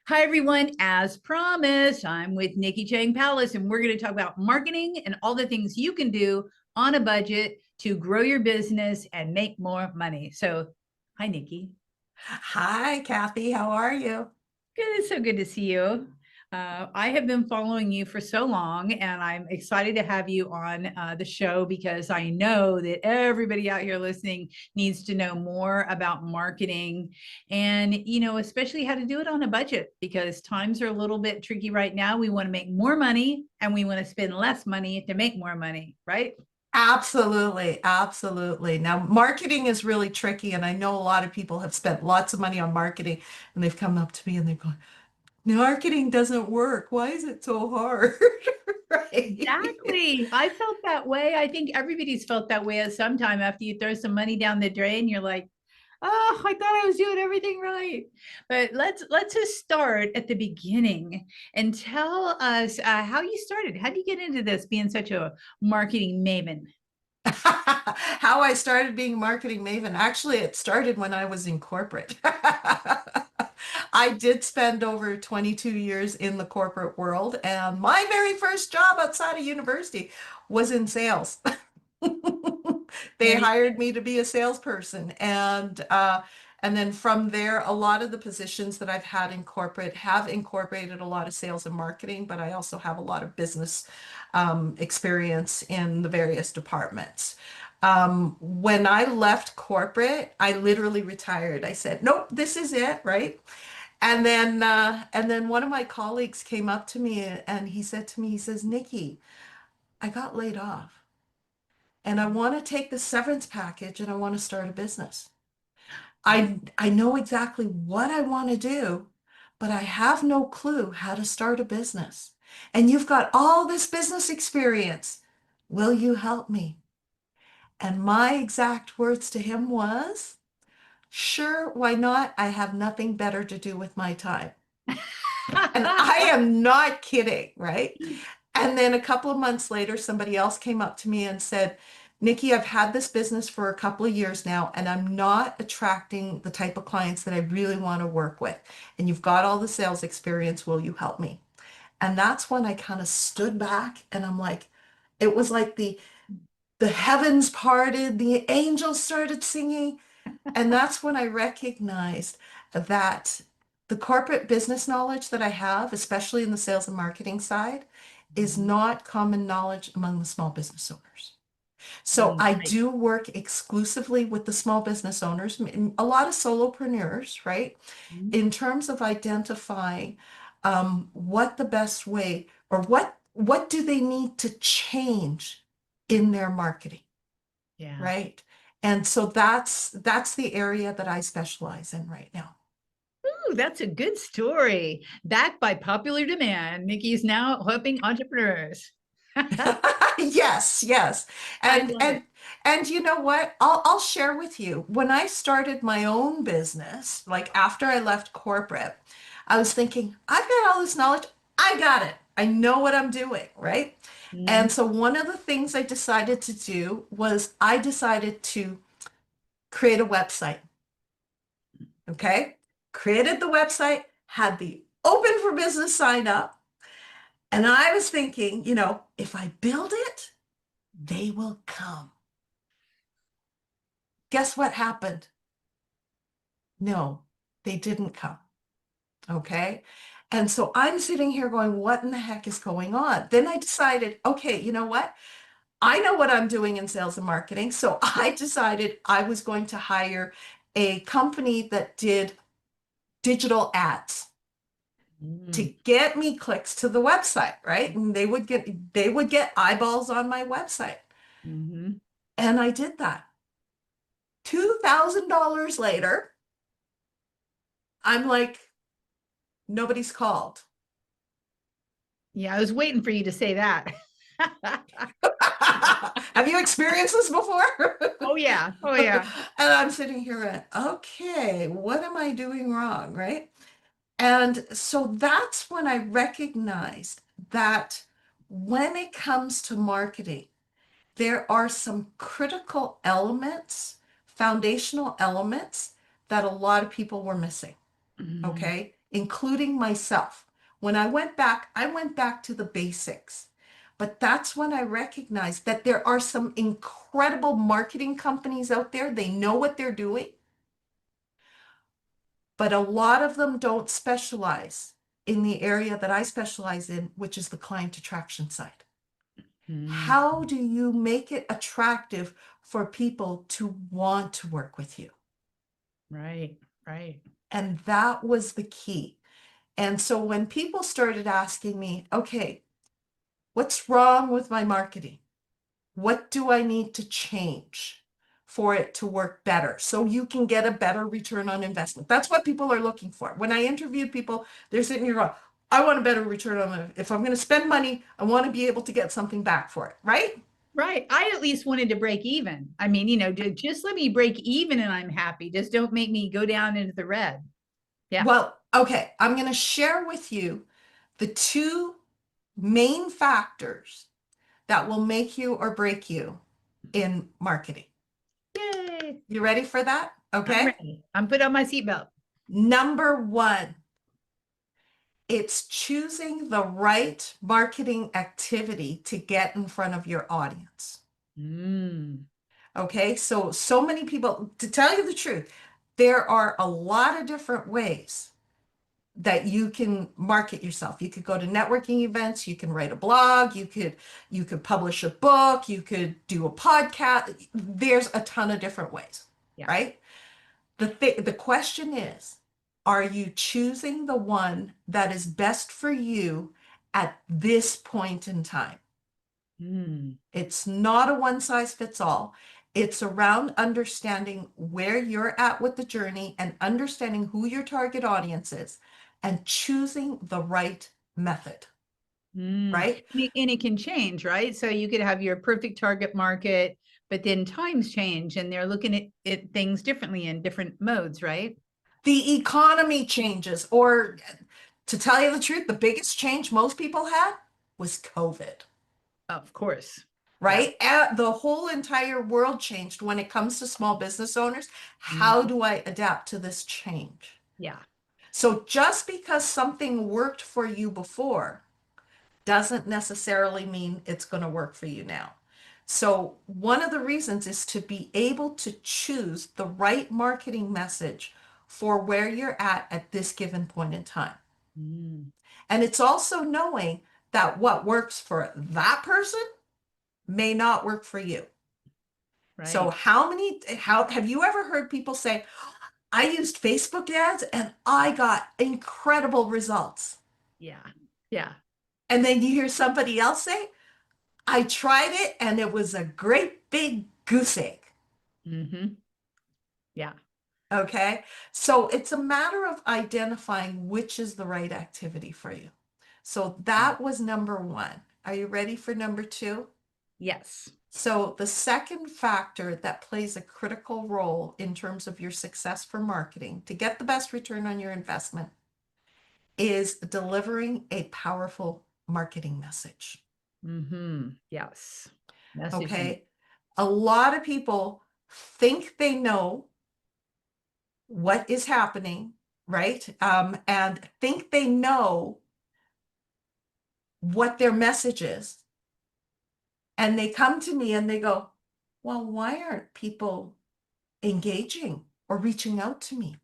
Hi, everyone. As promised, I'm with Nikki Chang Powless, and we're going to talk about marketing and all the things you can do on a budget to grow your business and make more money. So, hi, Nikki. Hi, Kathy. How are you? Good. It's so good to see you. I have been following you for so long, and I'm excited to have you on the show because I know that everybody out here listening needs to know more about marketing and, especially how to do it on a budget because times are a little bit tricky right now. We want to make more money and we want to spend less money to make more money, right? Absolutely, absolutely. Now, marketing is really tricky, and I know a lot of people have spent lots of money on marketing, and they've come up to me and they've gone, "Marketing doesn't work. Why is it so hard?" Right? Exactly. I felt that way. I think everybody's felt that way at some time after you throw some money down the drain. You're like, oh, I thought I was doing everything right. But let's just start at the beginning and tell us how you started. How did you get into this being such a marketing maven? How I started being marketing maven. Actually, it started when I was in corporate. I did spend over 22 years in the corporate world, and my very first job outside of university was in sales. They There you hired me to be a salesperson, and then from there, a lot of the positions that I've had in corporate have incorporated a lot of sales and marketing, but I also have a lot of business experience in the various departments. When I left corporate, I literally retired. I said, "Nope, this is it," right? And then one of my colleagues came up to me and he said to me, he says, "Nikki, I got laid off and I want to take the severance package and I want to start a business. I know exactly what I want to do, but I have no clue how to start a business. And you've got all this business experience. Will you help me?" And my exact words to him was, "Sure, why not? I have nothing better to do with my time." And I am not kidding, right? And then a couple of months later, somebody else came up to me and said, "Nikki, I've had this business for a couple of years now, and I'm not attracting the type of clients that I really want to work with. And you've got all the sales experience. Will you help me?" And that's when I kind of stood back and I'm like, it was like the heavens parted, the angels started singing. And that's when I recognized that the corporate business knowledge that I have, especially in the sales and marketing side, is not common knowledge among the small business owners. So I Right. do work exclusively with the small business owners, a lot of solopreneurs, right? In terms of identifying what the best way or what do they need to change in their marketing, Yeah. right? And so that's the area that I specialize in right now. Ooh, that's a good story. Backed by popular demand, Nikki's now helping entrepreneurs. I Yes, yes. And love and it. and you know what? I'll share with you. When I started my own business, like after I left corporate, I was thinking, I've got all this knowledge. I got it. I know what I'm doing, right? Mhm. And so one of the things I decided to do was I decided to create a website. Okay? Created the website, had the open for business sign up, and I was thinking, if I build it, they will come. Guess what happened? No, they didn't come. Okay. And so I'm sitting here going, what in the heck is going on? Then I decided, okay, you know what? I know what I'm doing in sales and marketing. So I decided I was going to hire a company that did digital ads to Mm. get me clicks to the website, right? And they would get eyeballs on my website. Mhm. And I did that. $2,000 later, I'm like, nobody's called. Yeah, I was waiting for you to say that. Have you experienced this before? Oh yeah. Oh And yeah. I'm sitting here at, okay, what am I doing wrong, right? And so that's when I recognized that when it comes to marketing, there are some critical elements, foundational elements that a lot of people were missing. Mhm. Okay. including myself. When I went back to the basics. But that's when I recognized that there are some incredible marketing companies out there. They know what they're doing, but a lot of them don't specialize in the area that I specialize in, which is the client attraction side. Mm, How do you make it attractive for people to want to work with you? right, right. And that was the key. And so when people started asking me, okay, what's wrong with my marketing? What do I need to change for it to work better so you can get a better return on investment? That's what people are looking for. When I interviewed people, they're sitting here going, I want a better return on it. If I'm going to spend money, I want to be able to get something back for it, right? Right. I at least wanted to break even. I mean, you know, just let me break even and I'm happy. Just don't make me go down into the red. Yeah. Well, okay, I'm going to share with you the two main factors that will make you or break you in marketing. Yay. You ready for that? I'm Okay. ready. I'm put on my seatbelt. Number one, it's choosing the right marketing activity to get in front of your audience. Mm, Okay. So many people, to tell you the truth, there are a lot of different ways that you can market yourself. You could go to networking events, you can write a blog, you could publish a book, you could do a podcast. There's a ton of different ways, yeah. right? The question is, are you choosing the one that is best for you at this point in time? Mm, It's not a one size fits all. It's around understanding where you're at with the journey and understanding who your target audience is and choosing the right method, mm. right? And it can change, right? So you could have your perfect target market, but then times change and they're looking at things differently in different modes, right? The economy changes, or to tell you the truth, the biggest change most people had was COVID. Of course. Yeah. Right? The whole entire world changed when it comes to small business owners. How Mm, do I adapt to this change? yeah. So just because something worked for you before doesn't necessarily mean it's going to work for you now. So one of the reasons is to be able to choose the right marketing message for where you're at this given point in time. Mm, And it's also knowing that what works for that person may not work for you. So right. how have you ever heard people say, I used Facebook ads and I got incredible results? Yeah. Yeah. And then you hear somebody else say, I tried it and it was a great big goose egg. Mm-hmm. Yeah. Okay. So it's a matter of identifying which is the right activity for you. So that was number one. Are you ready for number two? Yes. So the second factor that plays a critical role in terms of your success for marketing to get the best return on your investment is delivering a powerful marketing message. Mm-hmm. Yes. Messaging. Okay. A lot of people think they know what is happening, right? And think they know what their message is. And they come to me and they go, well, why aren't people engaging or reaching out to me?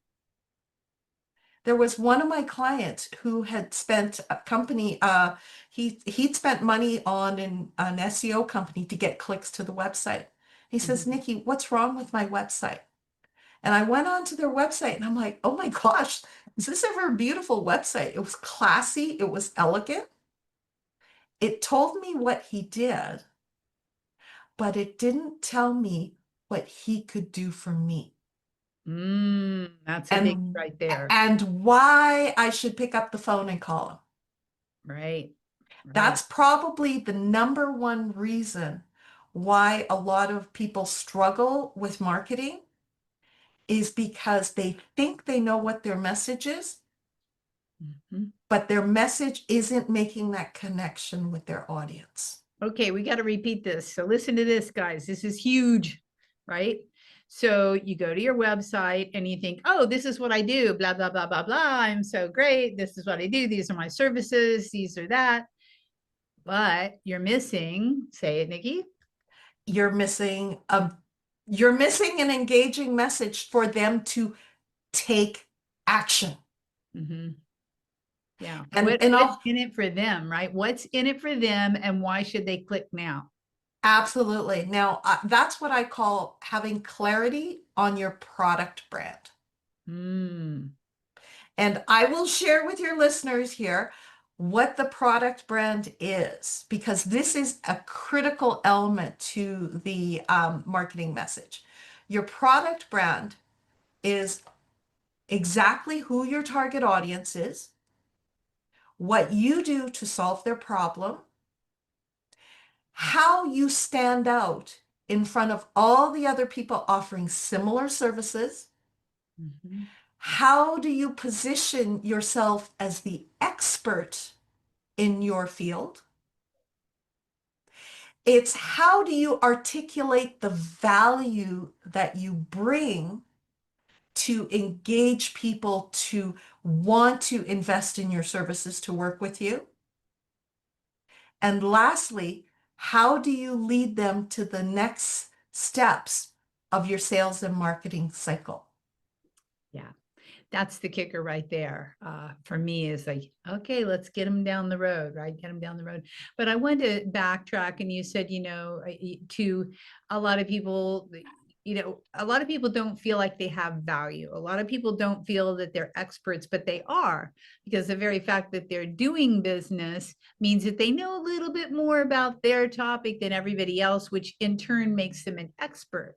There was one of my clients who had spent a company, he'd spent money on an SEO company to get clicks to the website. He says, Mhm. Nikki, what's wrong with my website? And I went onto their website and I'm like, oh my gosh, is this ever a beautiful website? It was classy, it was elegant. It told me what he did, but it didn't tell me what he could do for me. That's a big And right there. and why I should pick up the phone and call him. Right. Right. That's probably the number one reason why a lot of people struggle with marketing is because they think they know what their message is, Mhm. but their message isn't making that connection with their audience. Okay, we got to repeat this. So listen to this, guys. This is huge, right? So you go to your website and you think, oh, this is what I do, blah, blah, blah, blah, blah. I'm so great. This is what I do. These are my services. These are that. But you're missing, say it, Nikki. You're missing a you're missing an engaging message for them to take action. Mm-hmm. Yeah. And What's I'll in it for them, right? What's in it for them and why should they click now? absolutely. Now, that's what I call having clarity on your product brand. Mm, And I will share with your listeners here what the product brand is, because this is a critical element to the marketing message. Your product brand is exactly who your target audience is, what you do to solve their problem, how you stand out in front of all the other people offering similar services. mhm, How do you position yourself as the expert in your field? It's how do you articulate the value that you bring to engage people to want to invest in your services to work with you? And lastly, how do you lead them to the next steps of your sales and marketing cycle? yeah. That's the kicker right there. For me is like, okay, let's get them down the road, right? Get them down the road. But I wanted to backtrack and you said, to a lot of people, a lot of people don't feel like they have value. A lot of people don't feel that they're experts, but they are, because the very fact that they're doing business means that they know a little bit more about their topic than everybody else, which in turn makes them an expert.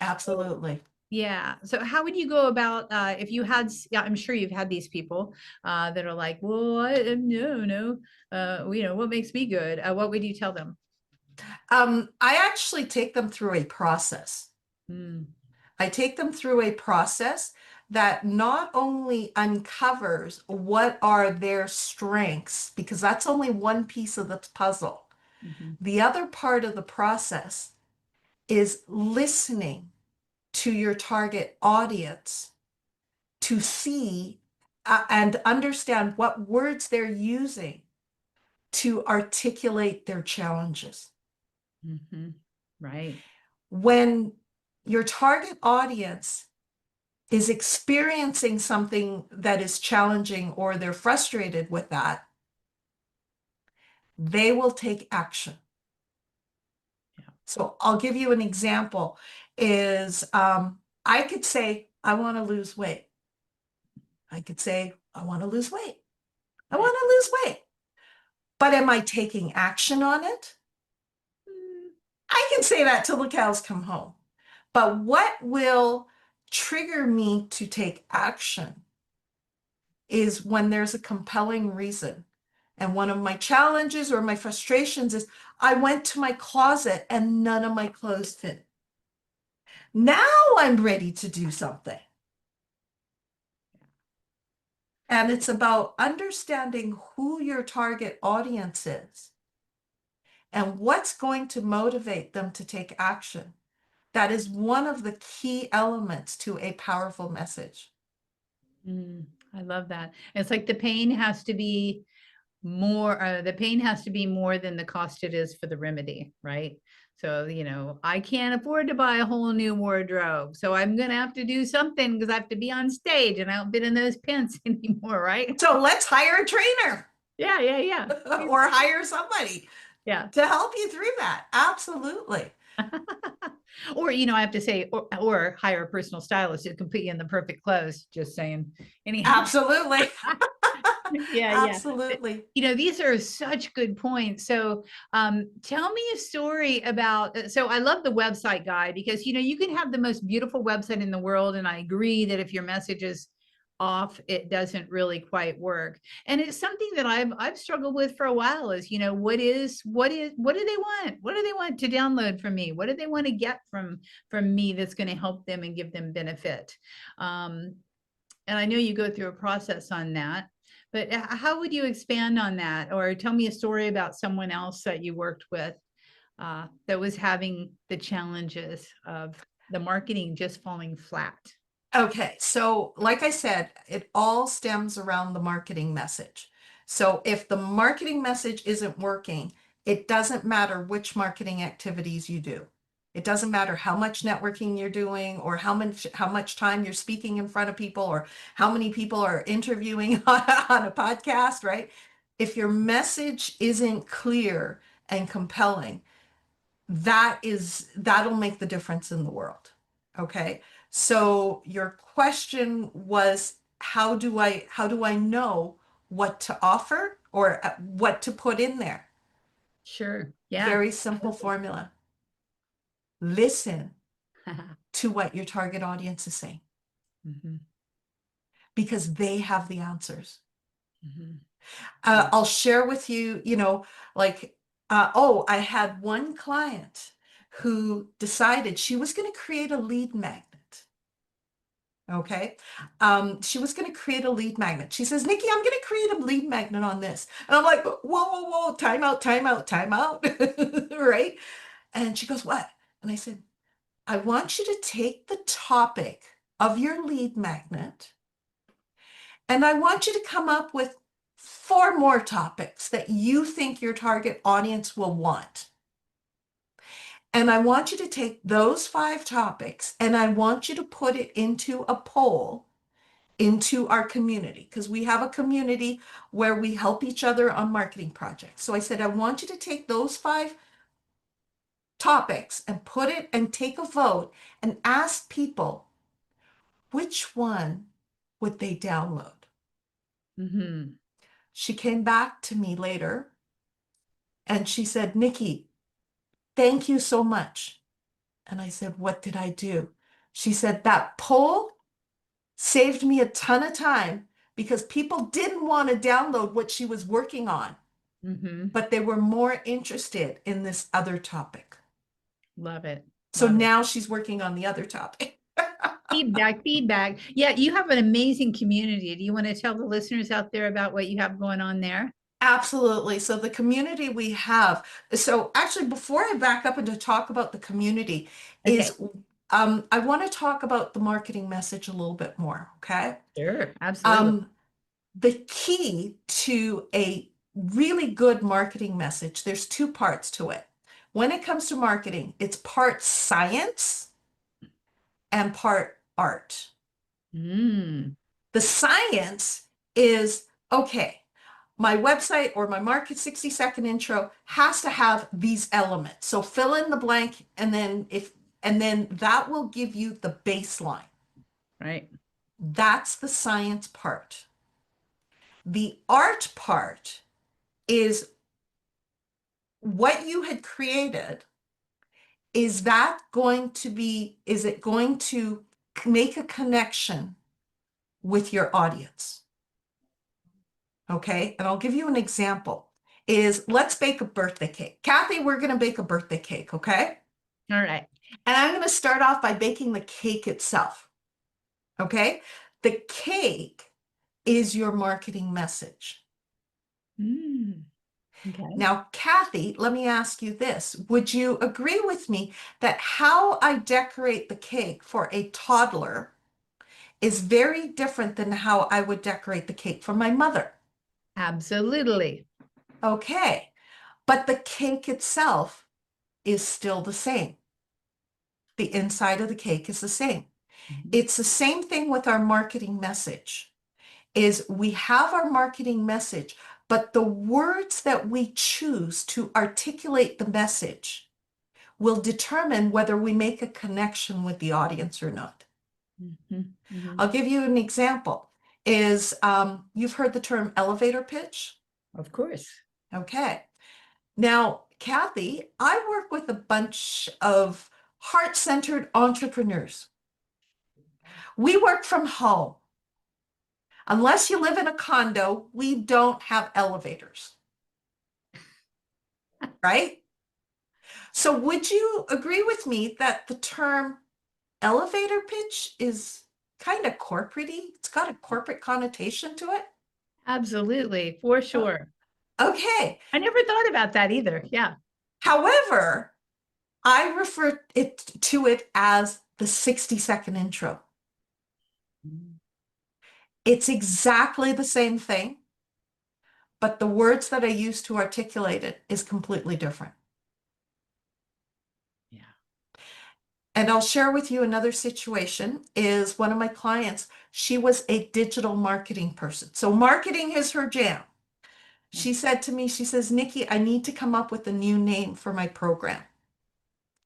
So Absolutely. yeah. So how would you go about if you had, yeah, I'm sure you've had these people that are like, well, no, what makes me good? What would you tell them? I actually take them through a process. Mm, I take them through a process that not only uncovers what are their strengths, because that's only one piece of the puzzle. mhm, The other part of the process is listening to your target audience to see and understand what words they're using to articulate their challenges. mhm. Right. When your target audience is experiencing something that is challenging or they're frustrated with that, they will take action. Yeah. So I'll give you an example is I could say, I want to lose weight. I could say, I want to lose weight. I Right. want to lose weight. But am I taking action on it? Mm, I can say that till the cows come home. But what will trigger me to take action is when there's a compelling reason. And one of my challenges or my frustrations is I went to my closet and none of my clothes fit. Now I'm ready to do something. And it's about understanding who your target audience is and what's going to motivate them to take action. That is one of the key elements to a powerful message. I love that. It's like the pain has to be the pain has to be more than the cost it is for the remedy, right? So, I can't afford to buy a whole new wardrobe. So I'm going to have to do something because I have to be on stage and I don't fit in those pants anymore, right? So let's hire a trainer Yeah, yeah, yeah. or hire somebody Yeah. to help you through that. Absolutely. Or, I have to say, or hire a personal stylist to put you in the perfect clothes, just saying. Anyhow. Absolutely. Yeah, yeah. But, Absolutely. these are such good points. So, tell me a story about. So, I love the website guide because you can have the most beautiful website in the world, and I agree that if your message is off, it doesn't really quite work. And it's something that I've struggled with for a while. Is what do they want? What do they want to download from me? What do they want to get from me that's going to help them and give them benefit? Um, and I know you go through a process on that, but how would you expand on that? Or tell me a story about someone else that you worked with that was having the challenges of. the marketing just falling flat. Okay, so like I said, it all stems around the marketing message. So if the marketing message isn't working, it doesn't matter which marketing activities you do. It doesn't matter how much networking you're doing or how much time you're speaking in front of people or how many people are interviewing on a podcast, right? If your message isn't clear and compelling, that'll make the difference in the world. Okay. So your question was, how do I know what to offer or what to put in there? Sure. Yeah. Very simple formula. Listen to what your target audience is saying Mhm, because they have the answers. mhm. I'll share with you, like, I had one client who decided she was going to create a lead magnet. Okay. She was going to create a lead magnet. She says, Nikki, I'm going to create a lead magnet on this. And I'm like, whoa, whoa, whoa, time out, time out, time out. Right. And she goes, what? And I said, I want you to take the topic of your lead magnet and I want you to come up with 4 more topics that you think your target audience will want. And I want you to take those 5 topics and I want you to put it into a poll into our community because we have a community where we help each other on marketing projects. So I said, I want you to take those 5 topics and put it and take a vote and ask people which one would they download. Mhm. She came back to me later and she said, Nikki, thank you so much. And I said, what did I do? She said, that poll saved me a ton of time because people didn't want to download what she was working on, Mhm. but they were more interested in this other topic. Love it. So Love it. now she's working on the other topic. Feedback, feedback. Yeah, you have an amazing community. Do you want to tell the listeners out there about what you have going on there? Absolutely. So the community we have, so actually before I back up and to talk about the community Okay. is I want to talk about the marketing message a little bit more, okay? Sure. Absolutely. Um, the key to a really good marketing message, there's 2 parts to it. When it comes to marketing, it's part science and part art. Mm, The science is, okay, my website or my market 60-second intro has to have these elements. So fill in the blank and then that will give you the baseline. right. That's the science part. The art part is what you had created. Is it going to make a connection with your audience? Okay. And I'll give you an example is let's bake a birthday cake. Kathy, we're going to bake a birthday cake. Okay. All right. And I'm going to start off by baking the cake itself. Okay. The cake is your marketing message. Mm, okay. Now, Kathy, let me ask you this. Would you agree with me that how I decorate the cake for a toddler is very different than how I would decorate the cake for my mother? Absolutely. Okay. But the cake itself is still the same. The inside of the cake is the same. Mhm. It's the same thing with our marketing message. Is we have our marketing message, but the words that we choose to articulate the message will determine whether we make a connection with the audience or not. Mhm, mhm. I'll give you an example. You've heard the term elevator pitch? Of course. Okay. Now, Kathy, I work with a bunch of heart-centered entrepreneurs. We work from home. Unless you live in a condo, we don't have elevators, right? So would you agree with me that the term elevator pitch is kind of corporate-y? It's got a corporate connotation to it? Absolutely. For Uh, sure. Okay. I never thought about that either. Yeah. However, I refer to it as the 60-second intro. Mm. It's exactly the same thing, but the words that I use to articulate it is completely different. Yeah. And I'll share with you another situation is one of my clients, she was a digital marketing person. So marketing is her jam. Yeah. She said to me, she says, Nikki, I need to come up with a new name for my program.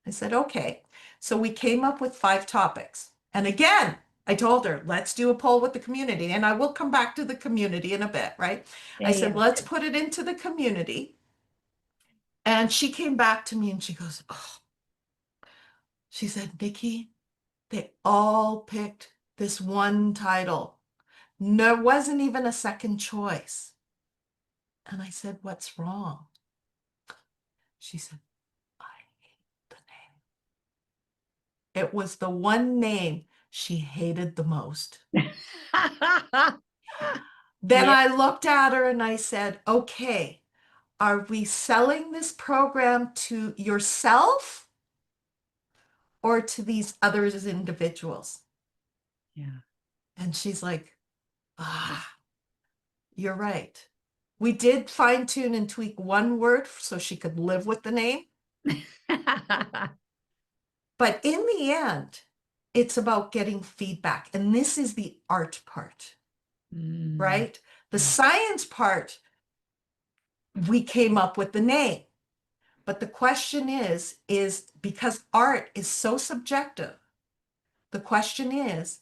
I said, okay. So we came up with 5 topics. And again, I told her, let's do a poll with the community. And I will come back to the community in a bit, right? Yeah. I said, Yeah. let's put it into the community. And she came back to me and she goes, oh, she said, Nikki, they all picked this one title. There wasn't even a second choice. And I said, what's wrong? She said, I hate the name. It was the one name she hated the most. Then Yeah. I looked at her and I said, okay, are we selling this program to yourself or to these others individuals? Yeah. And she's like, ah, you're right. We did fine tune and tweak one word so she could live with the name. But in the end, it's about getting feedback. And this is the art part, Mm. right? The Yeah. science part, we came up with the name. But the question is because art is so subjective, the question is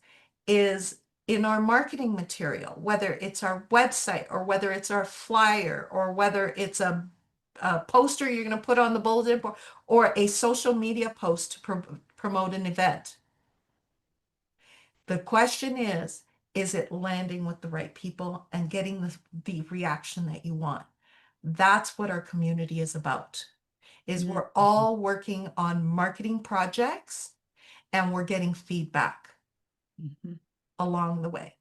in our marketing material, whether it's our website or whether it's our flyer or whether it's a poster you're going to put on the bulletin board or a social media post to promote an event. The question is it landing with the right people and getting the reaction that you want? That's what our community is about, is Mm. we're all working on marketing projects and we're getting feedback Mhm. along the way.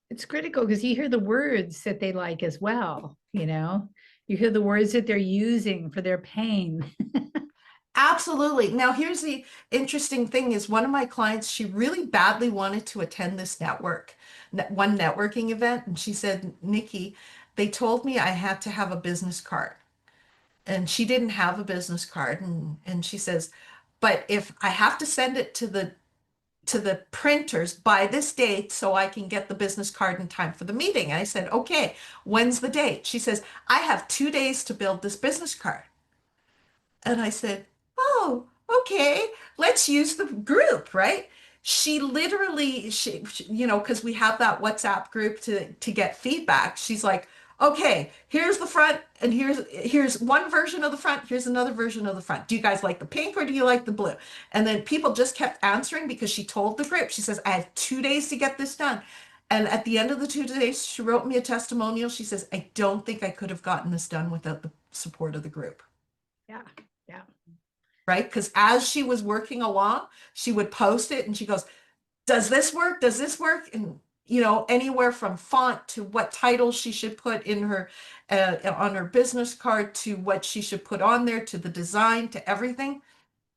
It's critical because you hear the words that they like as well, you know? You hear the words that they're using for their pain. Absolutely. Now, here's the interesting thing is one of my clients, she really badly wanted to attend this one networking event. And she said, Nikki, they told me I had to have a business card. And she didn't have a business card. And she says, but if I have to send it to the printers by this date so I can get the business card in time for the meeting. I said, okay, when's the date? She says, I have 2 days to build this business card. And I said, oh, okay, let's use the group, right? She literally, because we have that WhatsApp group to get feedback. She's like, okay, here's the front, and here's one version of the front, here's another version of the front. Do you guys like the pink or do you like the blue? And then people just kept answering because she told the group, she says, I have 2 days to get this done. And at the end of the 2 days, she wrote me a testimonial. She says, I don't think I could have gotten this done without the support of the group. Yeah. Yeah. Right? Because as she was working along, she would post it and she goes, does this work? Does this work? And, anywhere from font to what title she should put in her, on her business card to what she should put on there to the design to everything.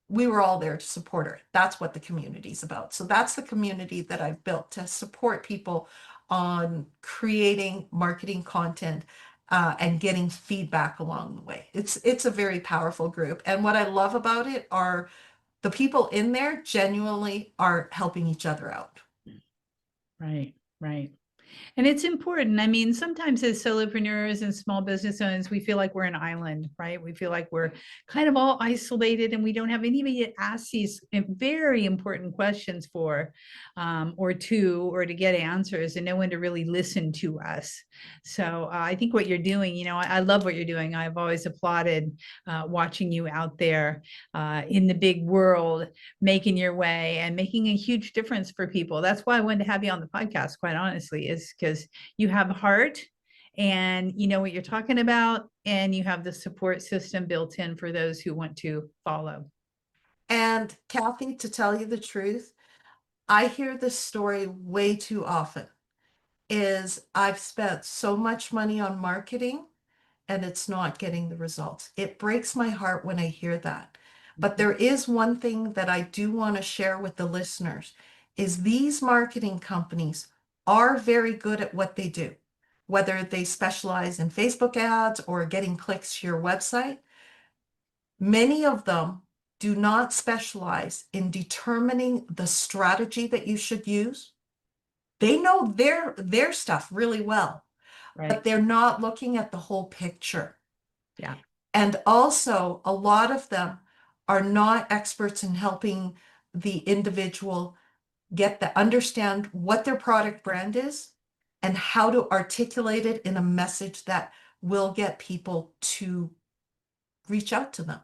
We were all there to support her. That's what the community is about. So that's the community that I've built to support people on creating marketing content and getting feedback along the way. It's a very powerful group. And what I love about it are the people in there genuinely are helping each other out. Right. Right. And it's important. I mean, sometimes as solopreneurs and small business owners, we feel like we're an island, right? We feel like we're kind of all isolated and we don't have anybody to ask these very important questions for, or to get answers, and no one to really listen to us. So I think what you're doing, I love what you're doing. I've always applauded watching you out there in the big world, making your way and making a huge difference for people. That's why I wanted to have you on the podcast, quite honestly, is because you have heart and you know what you're talking about, and you have the support system built in for those who want to follow. And Kathy, to tell you the truth, I hear this story way too often. Is I've spent so much money on marketing and it's not getting the results. It breaks my heart when I hear that. But there is one thing that I do want to share with the listeners is these marketing companies are very good at what they do, whether they specialize in Facebook ads or getting clicks to your website. Many of them do not specialize in determining the strategy that you should use. They know their stuff really well, but Right. they're not looking at the whole picture. Yeah. And also, a lot of them are not experts in helping the individual get to understand what their product brand is and how to articulate it in a message that will get people to reach out to them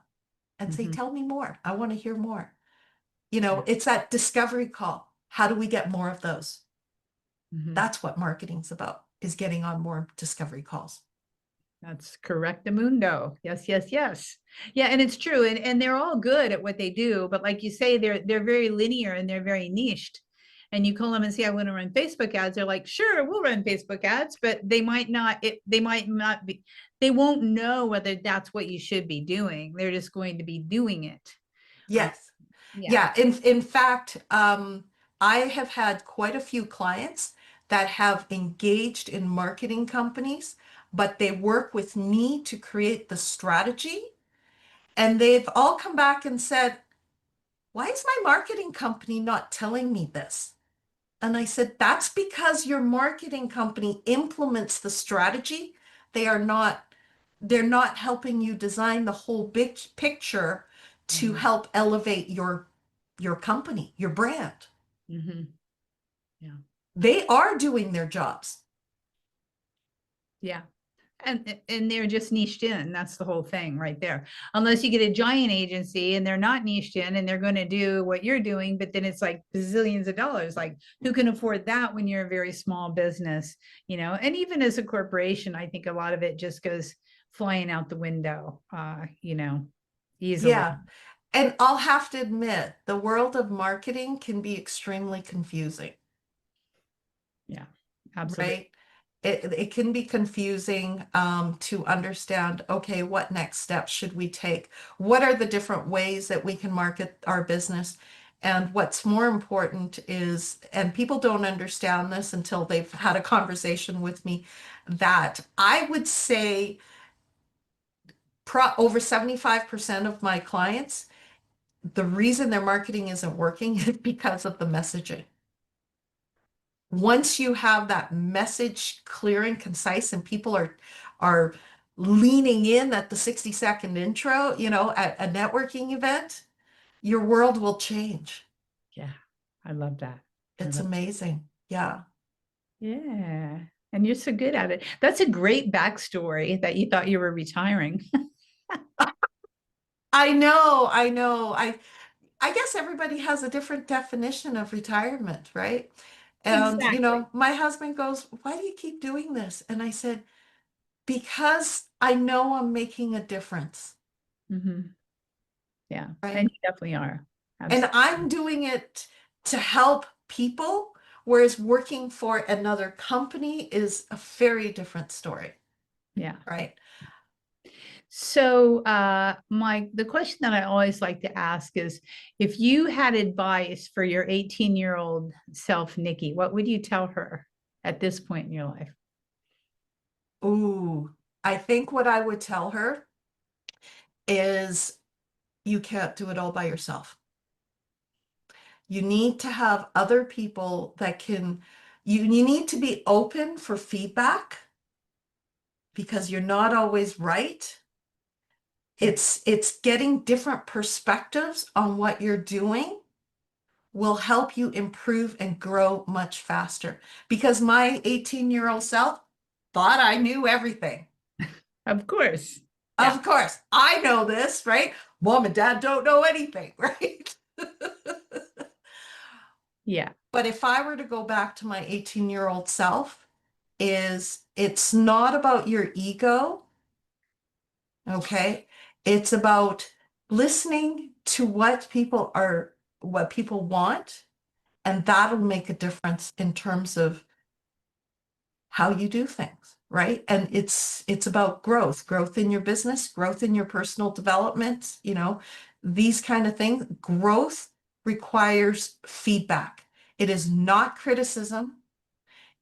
and say, Hmm. tell me more. I want to hear more. You Yeah. know, it's that discovery call. How do we get more of those? Hmm. That's what marketing's about, is getting on more discovery calls. That's correctamundo. Yes, yes, yes. Yeah, and it's true. And they're all good at what they do, but like you say, they're very linear and they're very niched. And you call them and say, I want to run Facebook ads. They're like, sure, we'll run Facebook ads, but they might not be, they won't know whether that's what you should be doing. They're just going to be doing it. Uh, Yes. yeah. Yeah. In fact, I have had quite a few clients that have engaged in marketing companies, but they work with me to create the strategy. And they've all come back and said, why is my marketing company not telling me this? And I said, that's because your marketing company implements the strategy. They are not, they're not helping you design the whole big picture to Hmm. help elevate your company, your brand. Hmm. Yeah. They are doing their jobs. Yeah. And they're just niched in. That's the whole thing right there. Unless you get a giant agency and they're not niched in and they're going to do what you're doing, but then it's like bazillions of dollars. Like who can afford that when you're a very small business, you know? And even as a corporation, I think a lot of it just goes flying out the window, you know, easily. Yeah. And I'll have to admit, the world of marketing can be extremely confusing, Yeah, absolutely. right? It can be confusing to understand, okay, what next steps should we take? What are the different ways that we can market our business? And what's more important is, and people don't understand this until they've had a conversation with me, that I would say over 75% of my clients, the reason their marketing isn't working is because of the messaging. Once you have that message clear and concise and people are leaning in at the 60-second intro, you know, at a networking event, your world will change. Yeah, I love that. I It's love. amazing. Yeah. Yeah. And you're so good at it. That's a great backstory that you thought you were retiring. I know, I know. I guess everybody has a different definition of retirement, right? And, you Exactly. know, my husband goes, why do you keep doing this? And I said, because I know I'm making a difference, Hmm. Yeah. And right? you definitely are. And Absolutely. I'm doing it to help people, whereas working for another company is a very different story, Yeah. right? So the question that I always like to ask is if you had advice for your 18-year-old self, Nikki, what would you tell her at this point in your life? Ooh, I think what I would tell her is you can't do it all by yourself. You need to have other people that can, you need to be open for feedback because you're not always right. Yeah. It's getting different perspectives on what you're doing will help you improve and grow much faster. Because my 18-year-old self thought I knew everything. Of course. Yeah. Of course, I know this, right? Mom and dad don't know anything, right? Yeah. But if I were to go back to my 18-year-old self, is it's not about your ego, okay? It's about listening to what people want, and that'll make a difference in terms of how you do things, right? And it's about growth in your business, growth in your personal development, you know, these kind of things, growth requires feedback. It is not criticism,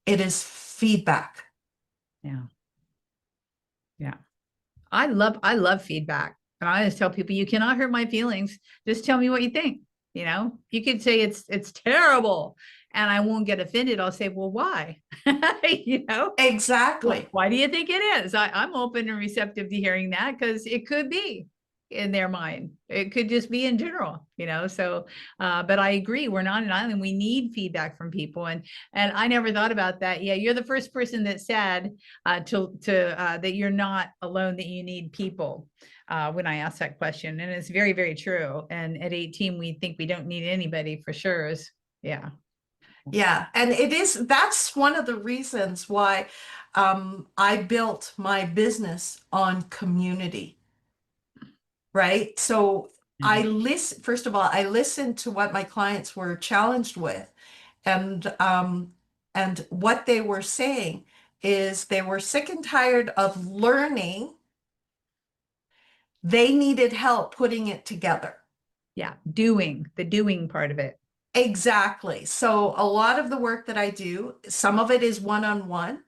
it is feedback. Yeah. Yeah. I love feedback. And I always tell people, you cannot hurt my feelings. Just tell me what you think. You know, you could say it's terrible and I won't get offended. I'll say, well, why? You know, well, Exactly. why do you think it is? I'm open and receptive to hearing that because it could be in their mind. It could just be in general, you know. So, but I agree, we're not an island. We need feedback from people, and I never thought about that. Yeah, you're the first person that said to that you're not alone, that you need people. When I asked that question, and it's very, very true. And at 18, we think we don't need anybody for sure. Yeah. Yeah, and that's one of the reasons why I built my business on community, right? So Mhm. first of all, I listened to what my clients were challenged with, and what they were saying is they were sick and tired of learning. They needed help putting it together. Yeah, the doing part of it. Exactly. So a lot of the work that I do, some of it is one-on-one,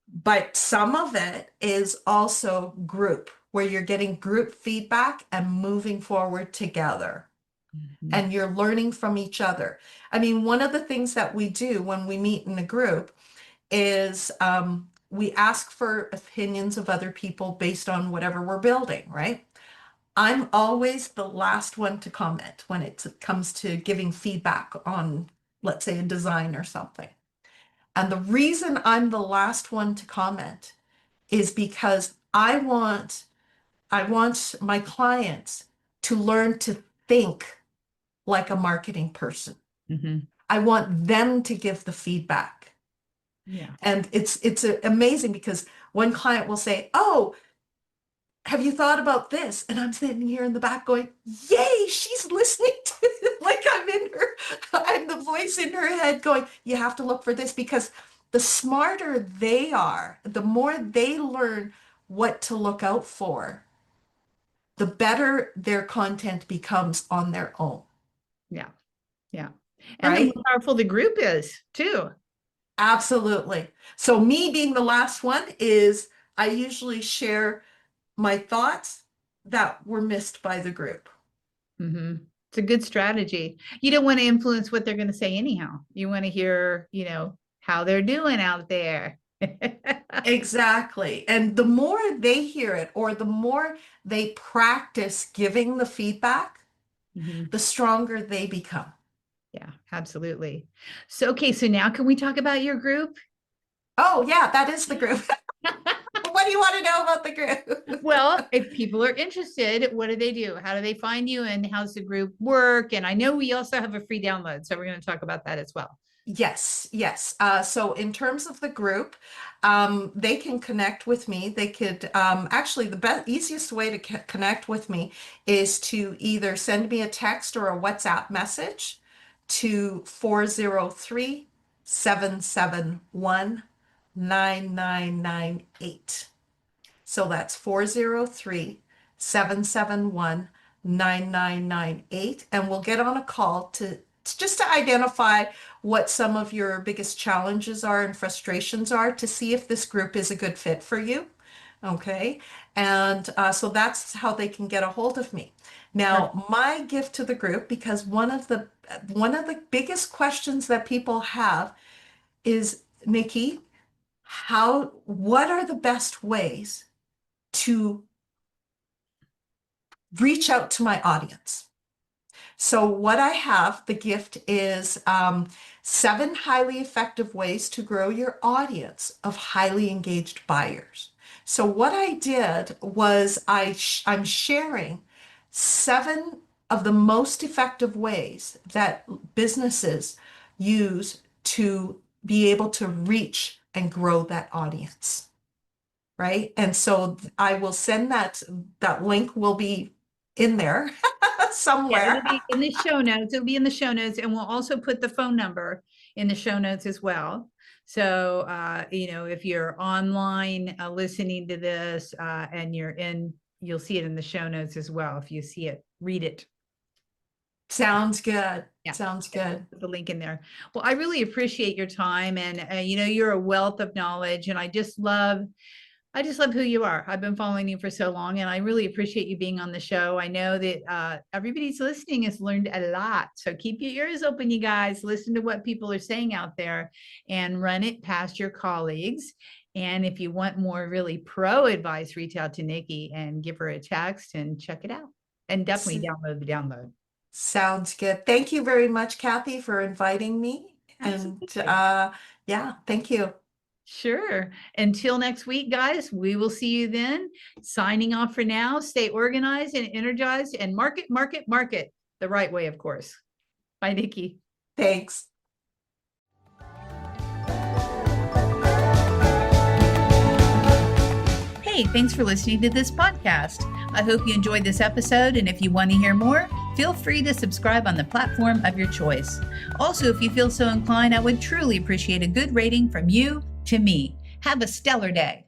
but some of it is also group, where you're getting group feedback and moving forward together. Mhm. And you're learning from each other. I mean, one of the things that we do when we meet in a group is we ask for opinions of other people based on whatever we're building, right? I'm always the last one to comment when it comes to giving feedback on, let's say, a design or something. And the reason I'm the last one to comment is because I want my clients to learn to think like a marketing person. Mhm. I want them to give the feedback. Yeah. And it's amazing because one client will say, "Oh, have you thought about this?" And I'm sitting here in the back going, "Yay, she's listening to it." Like I'm the voice in her head going, "You have to look for this," because the smarter they are, the more they learn what to look out for, the better their content becomes on their own, Yeah. Yeah. And the more right? powerful the group is too. Absolutely. So me being the last one is I usually share my thoughts that were missed by the group. Hmm. It's a good strategy. You don't want to influence what they're going to say anyhow. You want to hear, you know, how they're doing out there. Exactly. And the more they hear it or the more they practice giving the feedback, Mhm. the stronger they become. Yeah, absolutely. So, okay, so now can we talk about your group? Oh, yeah, that is the group. What do you want to know about the group? Well, if people are interested, what do they do? How do they find you and how's the group work? And I know we also have a free download, so we're going to talk about that as well. Yes, yes. So in terms of the group, they can connect with me. They could actually the best easiest way to connect with me is to either send me a text or a WhatsApp message to 403-771-9998. So that's 403-771-9998. And we'll get on a call to just to identify what some of your biggest challenges are and frustrations are to see if this group is a good fit for you. Okay. And so that's how they can get a hold of me. Perfect. Now, my gift to the group, because one of the biggest questions that people have is, Nikki, what are the best ways to reach out to my audience? So, what I have, the gift is 7 highly effective ways to grow your audience of highly engaged buyers. So, what I did was I'm sharing 7 of the most effective ways that businesses use to be able to reach and grow that audience, right? And so I will send that link will be in there Yeah, it'll somewhere. be in the show notes. It'll be in the show notes, and we'll also put the phone number in the show notes as well. So, you know, if you're online listening to this and you'll see it in the show notes as well if you see it read it. Sounds good. Yeah. Sounds good. Put the link in there. Well, I really appreciate your time, and you're a wealth of knowledge, and I just love who you are. I've been following you for so long, and I really appreciate you being on the show. I know that everybody's listening has learned a lot. So keep your ears open, you guys. Listen to what people are saying out there and run it past your colleagues. And if you want more really pro advice, reach out to Nikki and give her a text and check it out. And definitely download the download. Sounds good. Thank you very much, Kathy, for inviting me. Absolutely. And yeah, thank you. Sure. Until next week, guys, we will see you then. Signing off for now. Stay organized and energized and market the right way, of course. Bye, Nikki. Thanks. Hey, thanks for listening to this podcast. I hope you enjoyed this episode, and if you want to hear more, feel free to subscribe on the platform of your choice. Also, if you feel so inclined, I would truly appreciate a good rating from you to me. Have a stellar day.